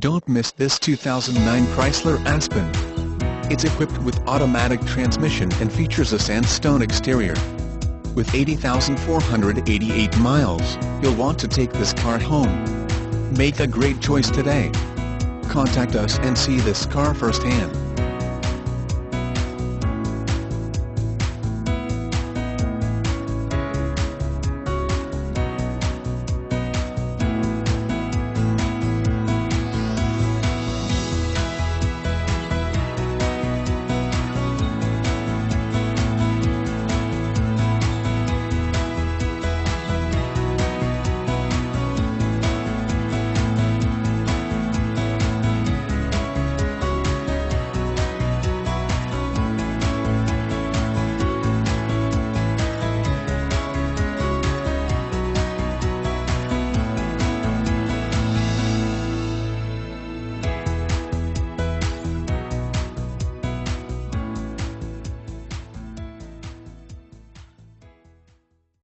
Don't miss this 2009 Chrysler Aspen. It's equipped with automatic transmission and features a sandstone exterior. With 80,488 miles, you'll want to take this car home. Make a great choice today. Contact us and see this car firsthand.